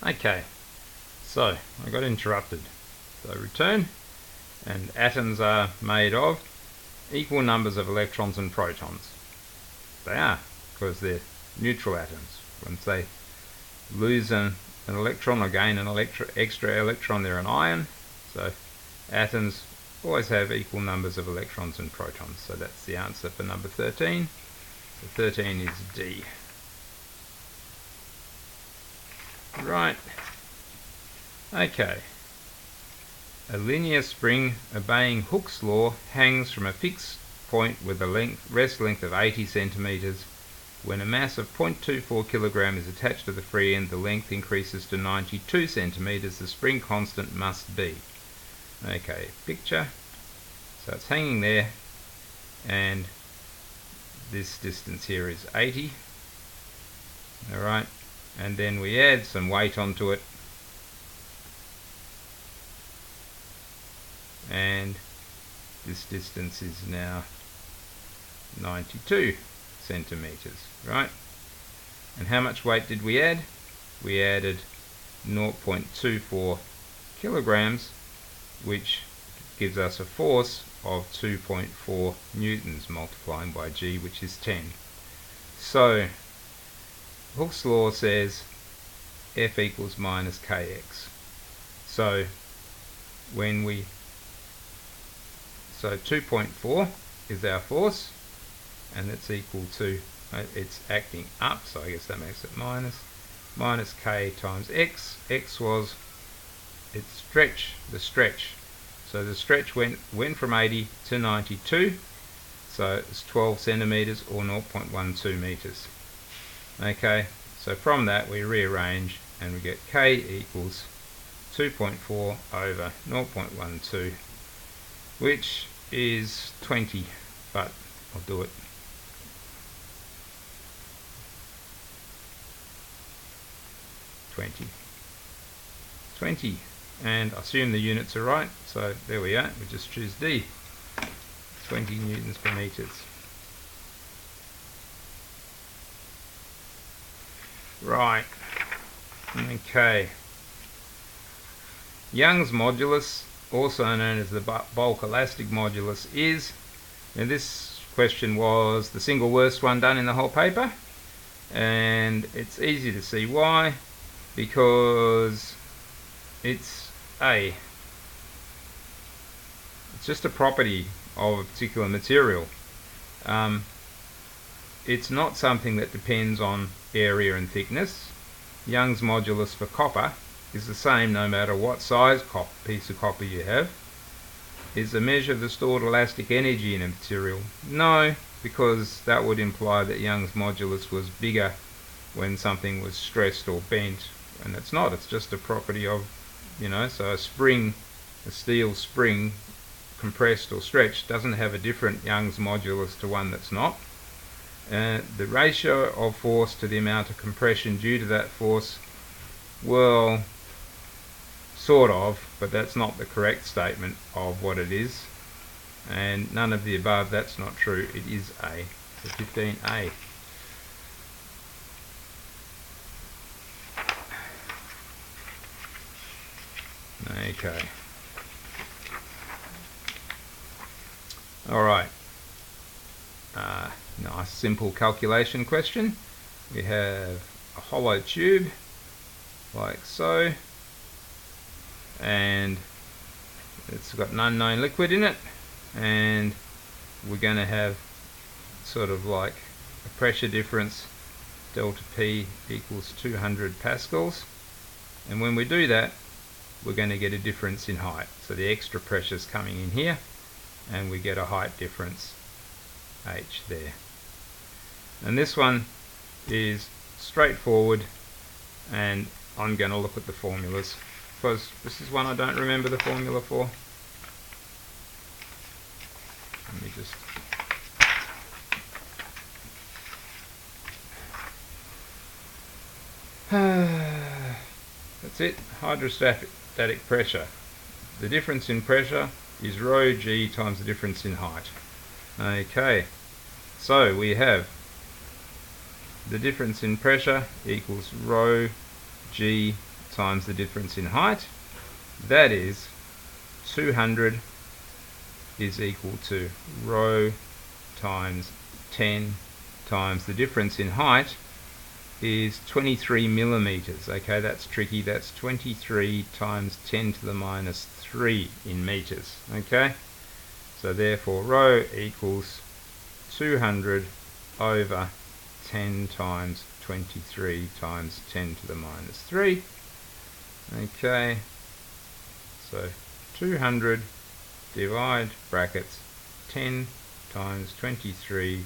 Okay, so I got interrupted. So return, and atoms are made of equal numbers of electrons and protons. They are, because they're neutral atoms. Once they lose an electron or gain an extra electron, they're an ion. So atoms always have equal numbers of electrons and protons. So that's the answer for number 13. So 13 is D. Right. Okay. A linear spring obeying Hooke's law hangs from a fixed point with a rest length of 80 centimeters. When a mass of 0.24 kilogram is attached to the free end, the length increases to 92 centimeters. The spring constant must be. Okay, picture. So it's hanging there, and this distance here is 80. Alright, and then we add some weight onto it, and this distance is now 92 centimeters, right? And how much weight did we add? We added 0.24 kilograms, which gives us a force of 2.4 newtons multiplying by G, which is 10. So Hooke's law says F equals minus kx. So 2.4 is our force, and it's equal to, it's acting up, so I guess that makes it minus k times x. X was the stretch. So the stretch went from 80 to 92, so it's 12 centimeters or 0.12 meters. Okay, so from that we rearrange and we get k equals 2.4 over 0.12, which is 20, but I'll do it. 20, and I assume the units are right, so there we are. We just choose D. 20 newtons per meters. Right. Okay. Young's modulus, also known as the bulk elastic modulus, is, and this question was the single worst one done in the whole paper, and it's easy to see why, because it's just a property of a particular material. It's not something that depends on area and thickness. Young's modulus for copper is the same no matter what size piece of copper you have. Is a measure of the stored elastic energy in a material? No, because that would imply that Young's modulus was bigger when something was stressed or bent, and it's not. It's just a property of, so a steel spring, compressed or stretched, doesn't have a different Young's modulus to one that's not. The ratio of force to the amount of compression due to that force, well, sort of, but that's not the correct statement of what it is, and none of the above. That's not true. It is A. So 15A. Okay. Alright. Nice simple calculation question. We have a hollow tube like so, and it's got an unknown liquid in it, and we're going to have sort of like a pressure difference, delta P equals 200 pascals, and when we do that we're going to get a difference in height. So the extra pressure is coming in here, and we get a height difference H there. And this one is straightforward, and I'm going to look at the formulas because this is one I don't remember the formula for. Let me just that's it. Hydrostatic pressure. The difference in pressure is rho g times the difference in height. Okay, so we have the difference in pressure equals rho g times the difference in height. That is 200 is equal to rho times 10 times the difference in height is 23 millimeters. Okay, that's tricky. That's 23 times 10 to the minus 3 in meters. Okay, so therefore rho equals 200 over 10 times 23 times 10 to the minus 3. Okay, so 200 divide brackets 10 times 23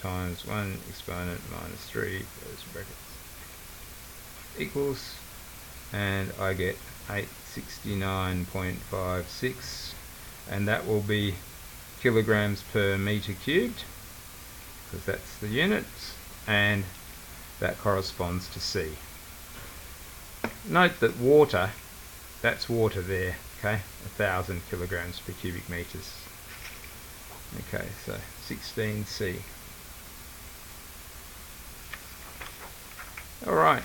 times 1 exponent minus 3 close brackets equals, and I get 869.56, and that will be kilograms per meter cubed, because that's the units, and that corresponds to C. Note that water, that's water there, okay, 1,000 kilograms per cubic meters. Okay, so 16C. Alright.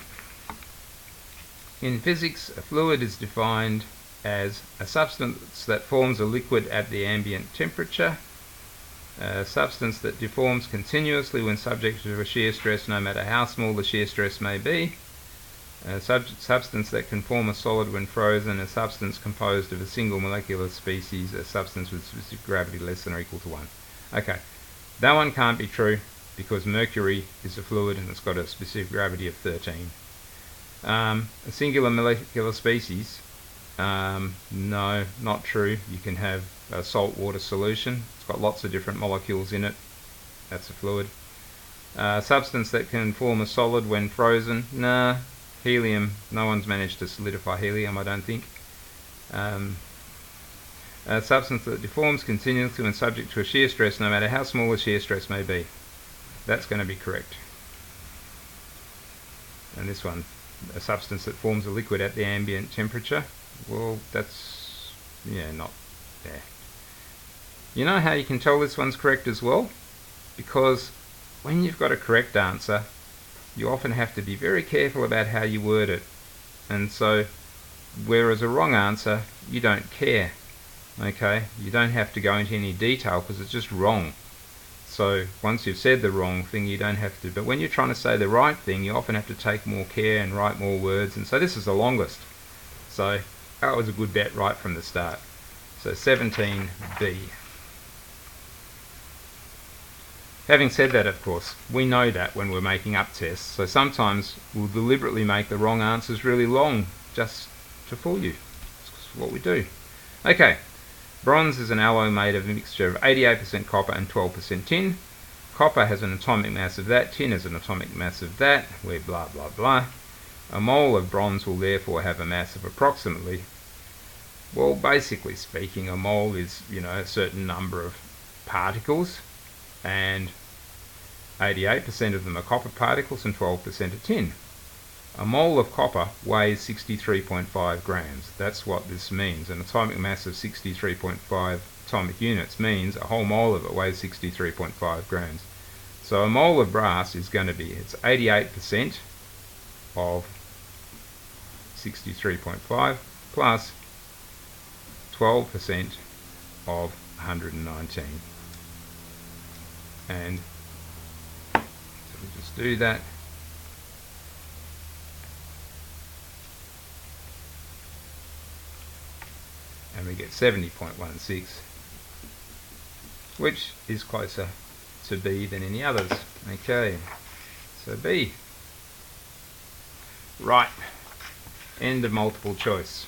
In physics, a fluid is defined as a substance that forms a liquid at the ambient temperature, a substance that deforms continuously when subject to a shear stress no matter how small the shear stress may be, a substance that can form a solid when frozen, a substance composed of a single molecular species, a substance with specific gravity less than or equal to 1. Okay, that one can't be true because mercury is a fluid and it's got a specific gravity of 13. A singular molecular species, no, not true. You can have a saltwater solution. It's got lots of different molecules in it. That's a fluid. Substance that can form a solid when frozen, nah. Helium, no one's managed to solidify helium, I don't think. A substance that deforms continuously when subject to a shear stress no matter how small the shear stress may be. That's going to be correct. And this one, a substance that forms a liquid at the ambient temperature, well, that's, yeah, not there. You know how you can tell this one's correct as well? Because when you've got a correct answer, you often have to be very careful about how you word it. And so, whereas a wrong answer, you don't care. Okay? You don't have to go into any detail because it's just wrong. So, once you've said the wrong thing, you don't have to. But when you're trying to say the right thing, you often have to take more care and write more words. And so this is the longest. So, that was a good bet right from the start. So, 17B. Having said that, of course, we know that when we're making up tests, so sometimes we'll deliberately make the wrong answers really long just to fool you. That's what we do. Okay, bronze is an alloy made of a mixture of 88% copper and 12% tin. Copper has an atomic mass of that, tin has an atomic mass of that, where blah blah blah. A mole of bronze will therefore have a mass of approximately, well, basically speaking, a mole is, you know, a certain number of particles, and 88% of them are copper particles and 12% are tin. A mole of copper weighs 63.5 grams. That's what this means. An atomic mass of 63.5 atomic units means a whole mole of it weighs 63.5 grams. So a mole of brass is going to be, it's 88% of 63.5 plus 12% of 119. And so we'll just do that. And we get 70.16, which is closer to B than any others. Okay, so B. Right, end of multiple choice.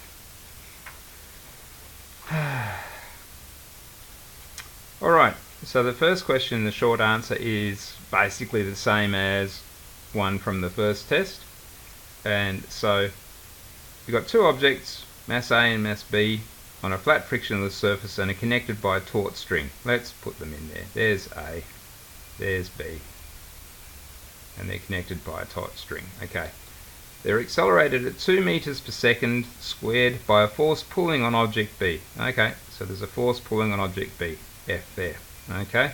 Alright, so the first question, the short answer is basically the same as one from the first test. And so you've got two objects, mass A and mass B, on a flat frictionless surface and are connected by a taut string. Let's put them in there. There's A, there's B, and they're connected by a taut string. Okay. They're accelerated at 2 meters per second squared by a force pulling on object B. Okay, so there's a force pulling on object B, F there. Okay.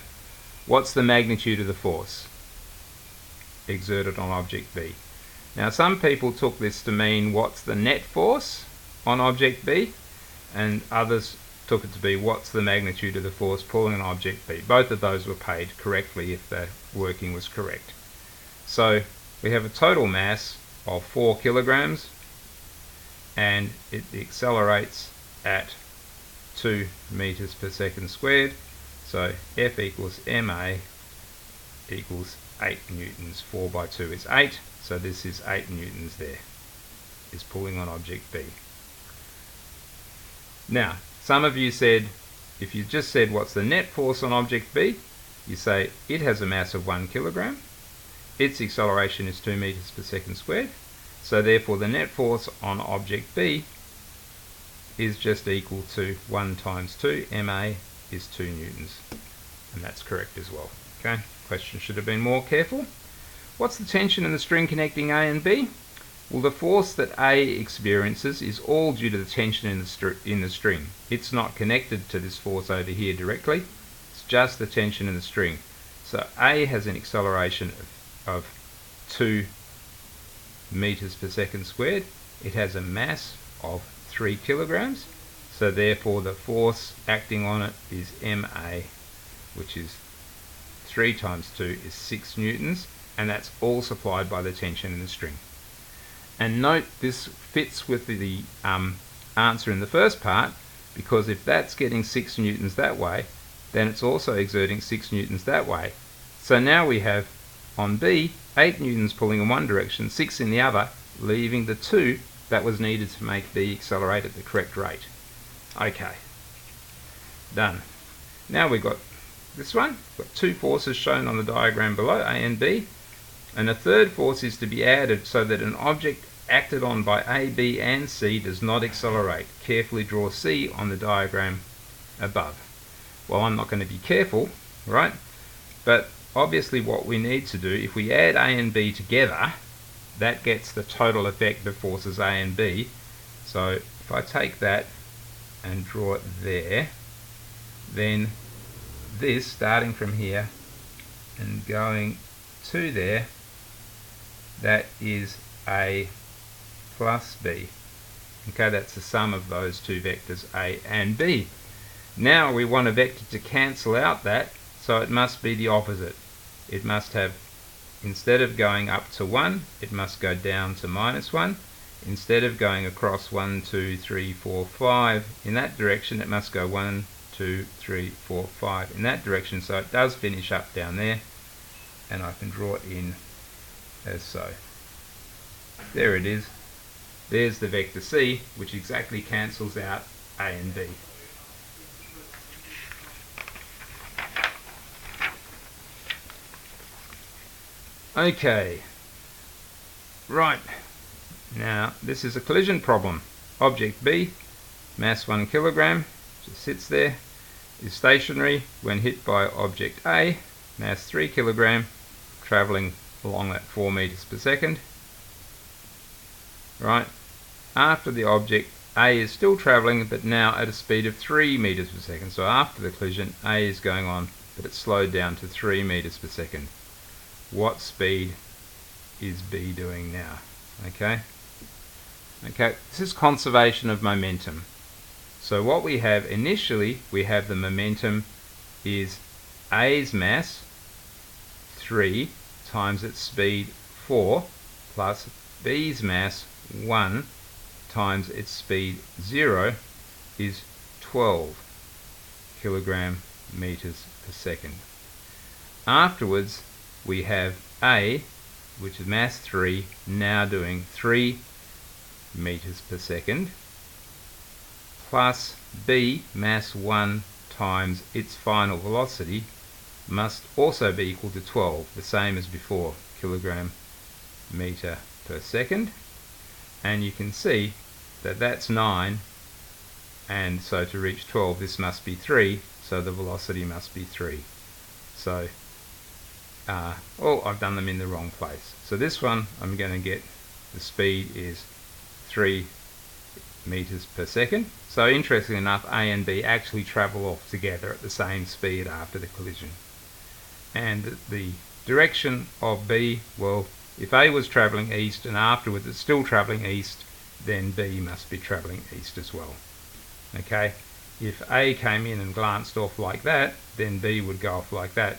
What's the magnitude of the force exerted on object B? Now some people took this to mean what's the net force on object B, and others took it to be what's the magnitude of the force pulling on object B. Both of those were paid correctly if the working was correct. So we have a total mass of 4 kilograms, and it accelerates at 2 meters per second squared. So F equals ma equals 8 newtons. 4 by 2 is 8, so this is 8 newtons there, is pulling on object B. Now, some of you said, if you just said what's the net force on object B, you say it has a mass of 1 kilogram, its acceleration is 2 meters per second squared, so therefore the net force on object B is just equal to 1 times 2, ma is 2 newtons, and that's correct as well. Okay, question should have been more careful. What's the tension in the string connecting A and B? Well, the force that A experiences is all due to the tension in the string. It's not connected to this force over here directly. It's just the tension in the string. So A has an acceleration of 2 meters per second squared. It has a mass of 3 kilograms. So therefore the force acting on it is ma, which is 3 times 2 is 6 newtons, and that's all supplied by the tension in the string. And note this fits with the answer in the first part, because if that's getting 6 newtons that way, then it's also exerting 6 newtons that way. So now we have on B 8 newtons pulling in one direction, 6 in the other, leaving the 2 that was needed to make B accelerate at the correct rate. Okay, done. Now we've got this one. We've got 2 forces shown on the diagram below, A and B. And a third force is to be added so that an object acted on by A, B and C does not accelerate. Carefully draw C on the diagram above. Well, I'm not going to be careful, right? But obviously what we need to do, if we add A and B together, that gets the total effect of forces A and B. So if I take that and draw it there, then this, starting from here and going to there, that is A plus B. Okay, that's the sum of those two vectors A and B. Now we want a vector to cancel out that, so it must be the opposite. It must have, instead of going up to 1, it must go down to -1. Instead of going across 1, 2, 3, 4, 5 in that direction, it must go 1, 2, 3, 4, 5 in that direction. So it does finish up down there, and I can draw it in as so. There it is. There's the vector C, which exactly cancels out A and B. Okay, right, now this is a collision problem. Object B, mass 1 kilogram, just sits there, is stationary when hit by object A, mass 3 kilogram, travelling along that 4 meters per second. Right, after the object A is still travelling, but now at a speed of 3 meters per second. So after the collision, A is going on, but it's slowed down to 3 meters per second. What speed is B doing now? Okay, this is conservation of momentum. So what we have initially, we have the momentum is A's mass 3 times its speed 4 plus B's mass 1 times its speed 0 is 12 kilogram meters per second. Afterwards we have A, which is mass 3, now doing 3 meters per second, plus B, mass 1 times its final velocity, must also be equal to 12, the same as before, kilogram meter per second. And you can see that that's 9, and so to reach 12 this must be 3, so the velocity must be 3. So I've done them in the wrong place. So this one I'm going to get, the speed is 3 meters per second. So interestingly enough, A and B actually travel off together at the same speed after the collision. And the direction of B, well, If A was travelling east and afterwards it's still travelling east, then B must be travelling east as well. Okay, if A came in and glanced off like that, then B would go off like that.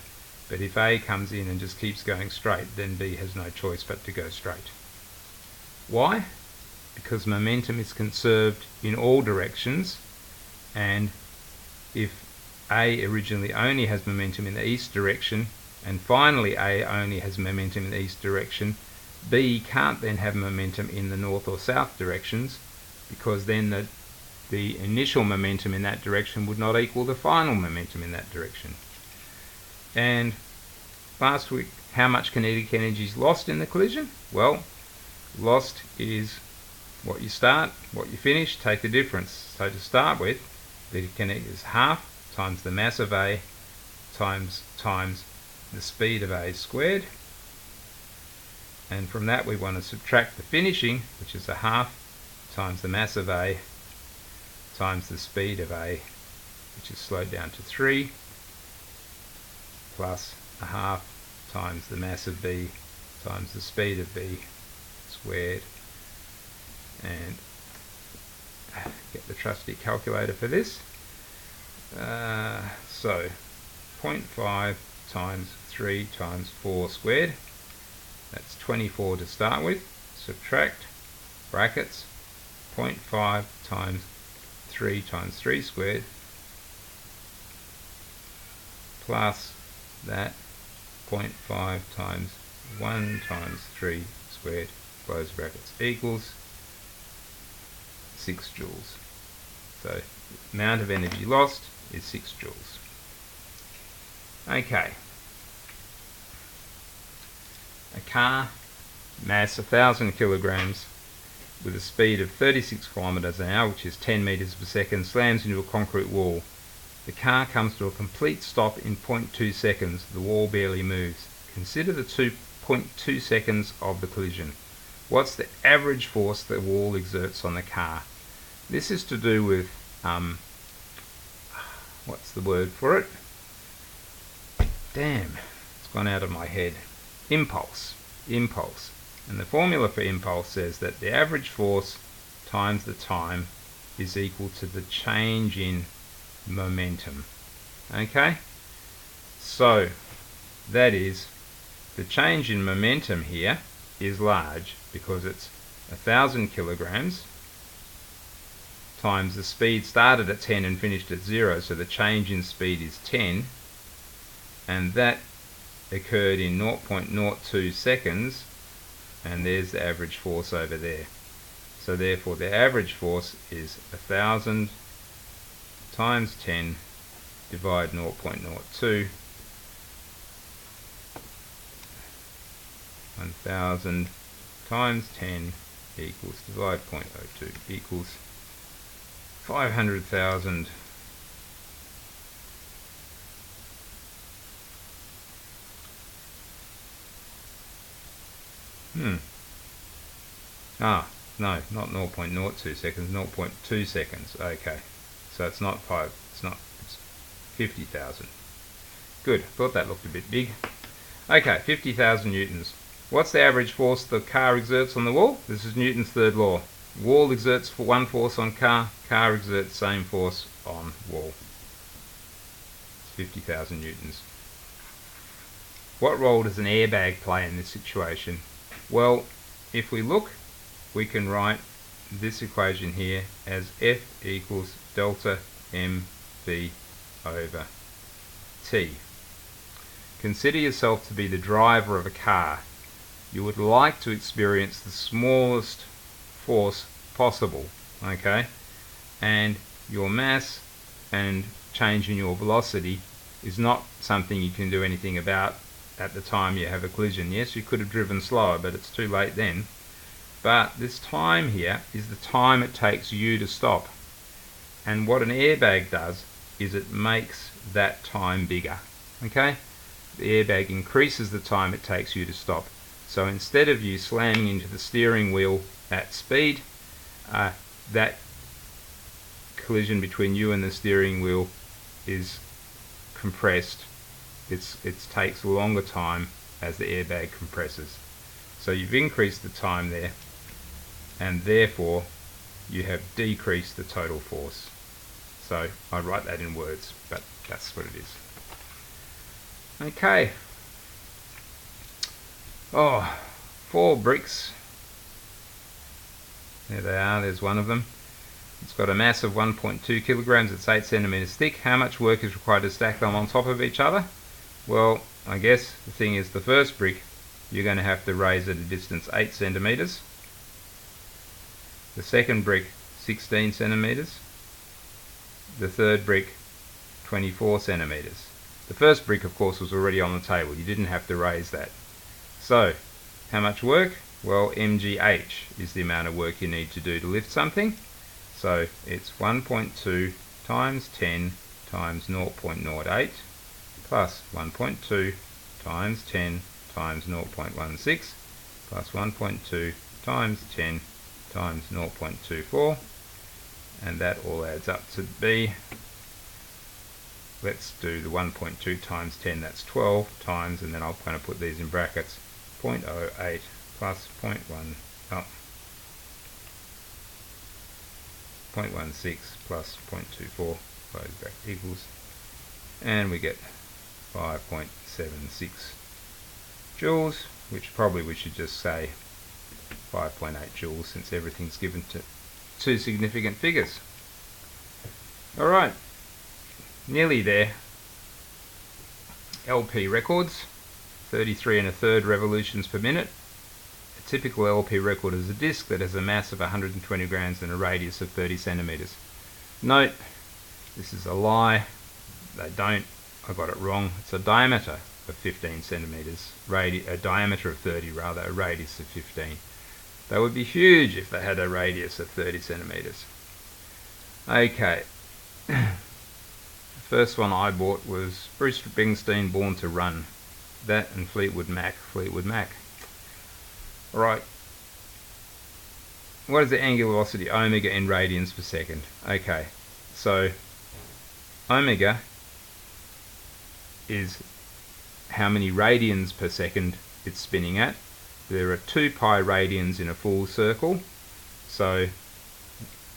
But if A comes in and just keeps going straight, then B has no choice but to go straight. Why? Because momentum is conserved in all directions, and if A originally only has momentum in the east direction, and finally A only has momentum in the east direction, B can't then have momentum in the north or south directions, because then the initial momentum in that direction would not equal the final momentum in that direction. And last week, how much kinetic energy is lost in the collision? Well, lost is what you start, what you finish, take the difference. So to start with, the kinetic is half times the mass of A times the speed of A squared. And from that we want to subtract the finishing, which is a half times the mass of A times the speed of A, which is slowed down to 3, plus a half times the mass of B times the speed of B squared. And get the trusty calculator for this. So 0.5 times 3 times 4 squared, that's 24 to start with. Subtract brackets 0.5 times 3 times 3 squared plus that 0.5 times 1 times 3 squared, close brackets, equals 6 joules. So the amount of energy lost is 6 joules. Okay. A car, mass 1,000 kilograms, with a speed of 36 kilometers an hour, which is 10 meters per second, slams into a concrete wall. The car comes to a complete stop in 0.2 seconds. The wall barely moves. Consider the 2.2 seconds of the collision. What's the average force the wall exerts on the car? This is to do with, what's the word for it? Damn, it's gone out of my head. Impulse. Impulse. And the formula for impulse says that the average force times the time is equal to the change in momentum. Okay? So, that is, the change in momentum here is large because it's 1,000 kilograms times the speed started at 10 and finished at 0, so the change in speed is 10, and that occurred in 0.02 seconds, and there's the average force over there. So therefore the average force is 1,000 times 10 divide 0.02. 1,000 times 10 equals, divide 0.02 equals 500,000 no, not 0.02 seconds, 0.2 seconds. Okay, so it's not 5, it's 50,000. Good, thought that looked a bit big. Okay, 50,000 newtons. What's the average force the car exerts on the wall? This is Newton's third law. Wall exerts for one force on car exerts same force on wall. It's 50,000 newtons. What role does an airbag play in this situation? Well, if we look, we can write this equation here as F equals delta mv over t. Consider yourself to be the driver of a car. You would like to experience the smallest force possible, okay? And your mass and change in your velocity is not something you can do anything about at the time you have a collision. Yes, you could have driven slower, but it's too late then. But this time here is the time it takes you to stop. And what an airbag does is it makes that time bigger, okay? The airbag increases the time it takes you to stop. So instead of you slamming into the steering wheel at speed, that collision between you and the steering wheel is compressed. It takes a longer time as the airbag compresses. So you've increased the time there, and therefore you have decreased the total force. So I write that in words, but that's what it is. Okay. Oh, 4 bricks. There they are, there's one of them. It's got a mass of 1.2 kilograms, it's 8 centimeters thick. How much work is required to stack them on top of each other? Well, I guess the thing is, the first brick you're going to have to raise at a distance 8 centimeters. The second brick 16 centimeters. The third brick 24 centimeters. The first brick, of course, was already on the table. You didn't have to raise that. So, how much work? Well, mgh is the amount of work you need to do to lift something. So it's 1.2 times 10 times 0.08 plus 1.2 times 10 times 0.16 plus 1.2 times 10 times 0.24, and that all adds up to be, let's do the 1.2 times 10, that's 12 times, and then I'm going to put these in brackets, 0.08 plus 0.16 plus 0.24 close bracket equals, and we get 5.76 joules, which probably we should just say 5.8 joules since everything's given to 2 significant figures. Alright, nearly there. LP records, 33 1/3 revolutions per minute. A typical LP record is a disc that has a mass of 120 grams and a radius of 30 centimeters. Note, this is a lie. I got it wrong. It's a diameter of 15 centimeters, a diameter of 30 rather, a radius of 15. They would be huge if they had a radius of 30 centimeters. Okay. The first one I bought was Bruce Springsteen, Born to Run. That and Fleetwood Mac. Alright. What is the angular velocity omega in radians per second? Okay, so omega is how many radians per second it's spinning at. There are 2 pi radians in a full circle, so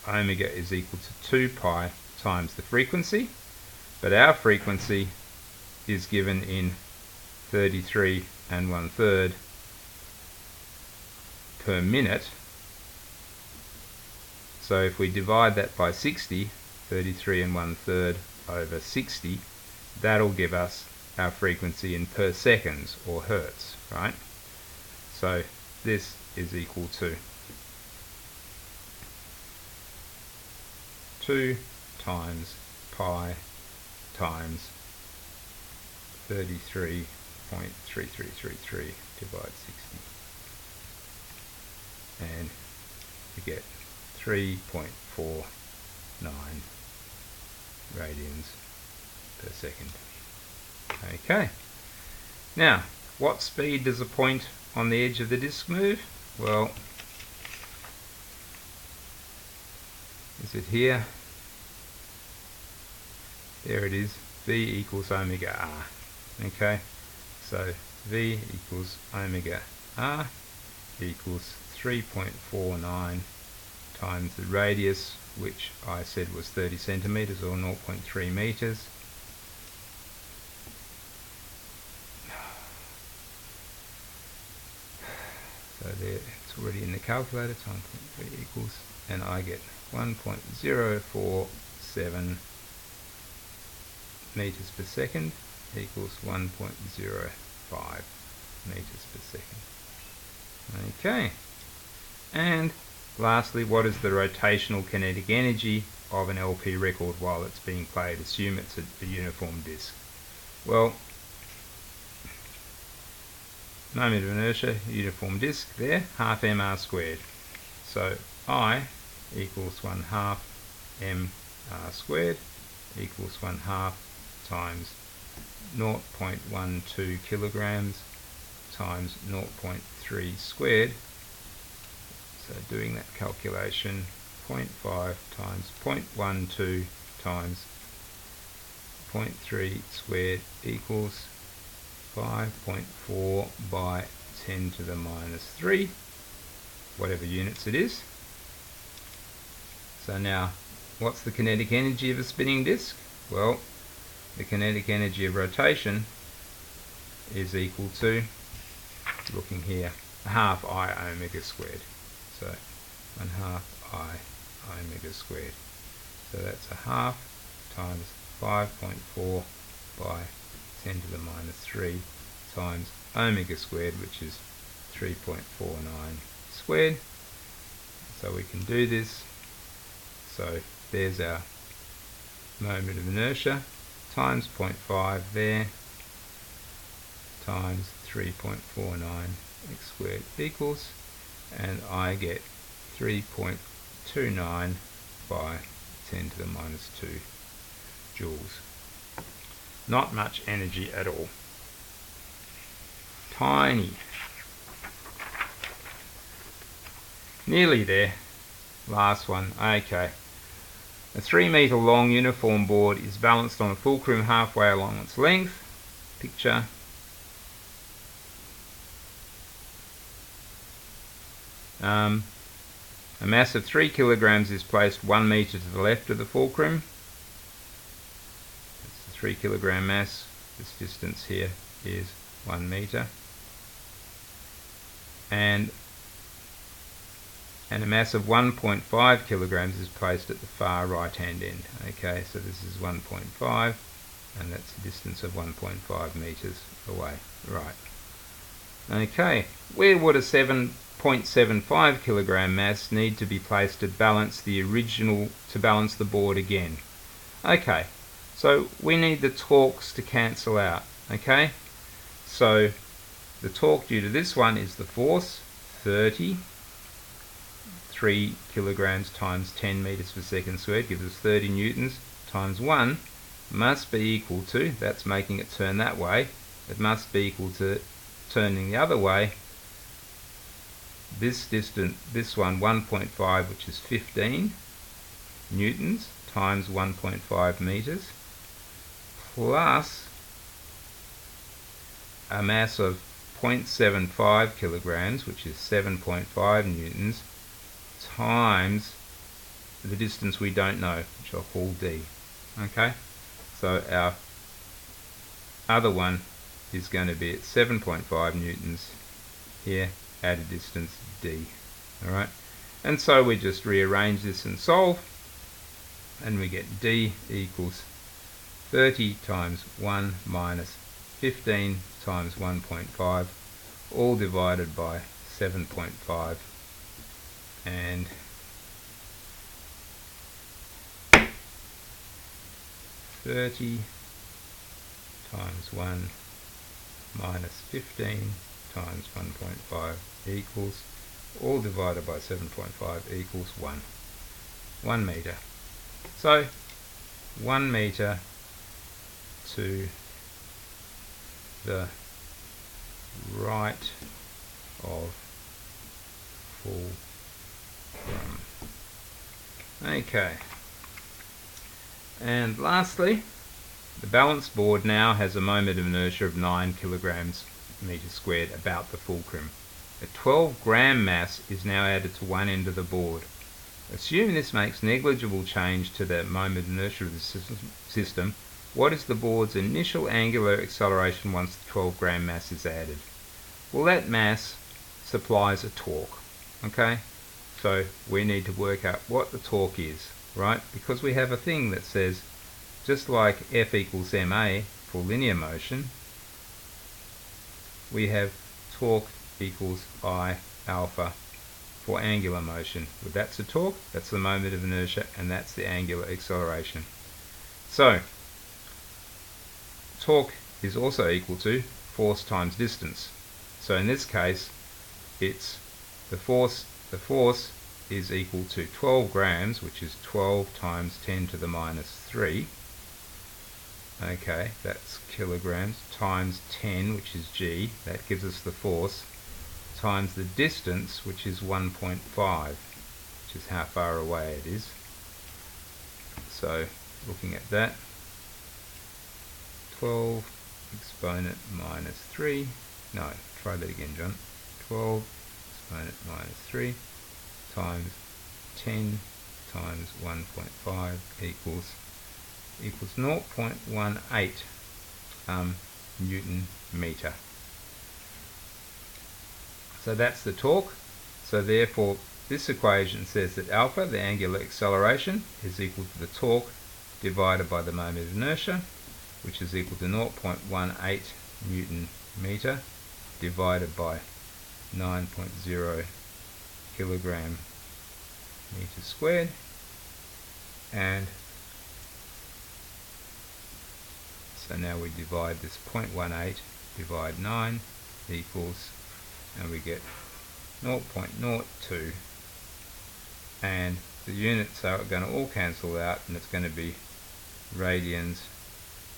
omega is equal to 2 pi times the frequency, but our frequency is given in 33 1/3 per minute. So if we divide that by 60, 33 1/3 over 60, that'll give us our frequency in per seconds, or hertz, right? So this is equal to 2 times pi times 33.3333 divide 60, and we get 3.49 radians per second. Okay, now what speed does a point on the edge of the disc move? Well, is it here? There it is. V equals omega r. Okay, so V equals omega r equals 3.49 times the radius, which I said was 30 centimeters or 0.3 meters. So there, it's already in the calculator. 1.3 equals, and I get 1.047 meters per second equals 1.05 meters per second. Okay, and lastly, what is the rotational kinetic energy of an LP record while it's being played? Assume it's a uniform disc. Well, moment of inertia, uniform disc there, half mr squared. So I equals 1/2 mr squared equals 1/2 times 0.12 kilograms times 0.3 squared. So doing that calculation, 0.5 times 0.12 times 0.3 squared equals 5.4 by 10 to the minus 3, whatever units it is. So now, what's the kinetic energy of a spinning disk? Well, the kinetic energy of rotation is equal to, looking here, half I omega squared. So 1/2 I omega squared. So that's a half times 5.4 by 10 to the minus 3 times omega squared, which is 3.49 squared. So we can do this. So there's our moment of inertia times 0.5 there times 3.49 x squared equals, and I get 3.29 by 10 to the minus 2 joules. Not much energy at all. Tiny. Nearly there. Last one. Okay. A 3 meter long uniform board is balanced on a fulcrum halfway along its length. Picture. A mass of 3 kilograms is placed 1 meter to the left of the fulcrum. That's the 3 kilogram mass. This distance here is 1 meter. And a mass of 1.5 kilograms is placed at the far right hand end. Okay, so this is 1.5, and that's a distance of 1.5 meters away. Right. Okay, where would a 7.75 kilogram mass need to be placed to balance the board again? Okay, so we need the torques to cancel out. Okay, so the torque due to this one is the force, 3 kilograms times 10 meters per second squared gives us 30 newtons, times 1 must be equal to, that's making it turn that way, it must be equal to turning the other way, this distance, this one 1.5, which is 15 newtons times 1.5 meters, plus a mass of 0.75 kilograms, which is 7.5 newtons, times the distance we don't know, which I'll call d. Okay, so our other one is going to be at 7.5 newtons here at a distance d. Alright, and so we just rearrange this and solve, and we get d equals 30 times 1 minus 15 times 1.5, all divided by 7.5, and 30 times 1 minus 15 times 1.5 equals, all divided by 7.5 equals 1 meter. So 1 meter to the right of fulcrum. Okay, and lastly, the balance board now has a moment of inertia of 9 kilograms meter squared about the fulcrum. A 12 gram mass is now added to one end of the board. Assume this makes negligible change to the moment of inertia of the system. What is the board's initial angular acceleration once the 12 gram mass is added? Well, that mass supplies a torque. Okay, so we need to work out what the torque is, right? Because we have a thing that says, just like F equals ma for linear motion, we have torque equals I alpha for angular motion. Well, that's the torque, that's the moment of inertia, and that's the angular acceleration. So torque is also equal to force times distance. So in this case, it's the force is equal to 12 grams, which is 12 times 10 to the minus 3. Okay, that's kilograms, times 10, which is g, that gives us the force, times the distance, which is 1.5, which is how far away it is. So looking at that, 12 exponent minus 3, no, try that again, John. 12 exponent minus 3 times 10 times 1.5 equals 0.18 Newton meter. So that's the torque. So therefore this equation says that alpha, the angular acceleration, is equal to the torque divided by the moment of inertia, which is equal to 0.18 Newton meter divided by 9.0 kilogram meter squared, and so now we divide this 0.18 divide 9 equals, and we get 0.02, and the units are going to all cancel out, and it's going to be radians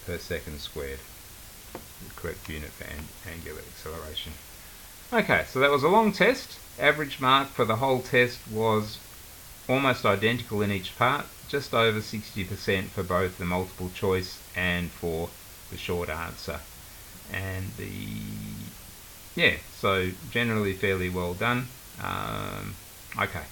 per second squared, the correct unit for angular acceleration. Okay, so that was a long test. Average mark for the whole test was almost identical in each part, just over 60% for both the multiple choice and for the short answer. And so generally fairly well done. Okay,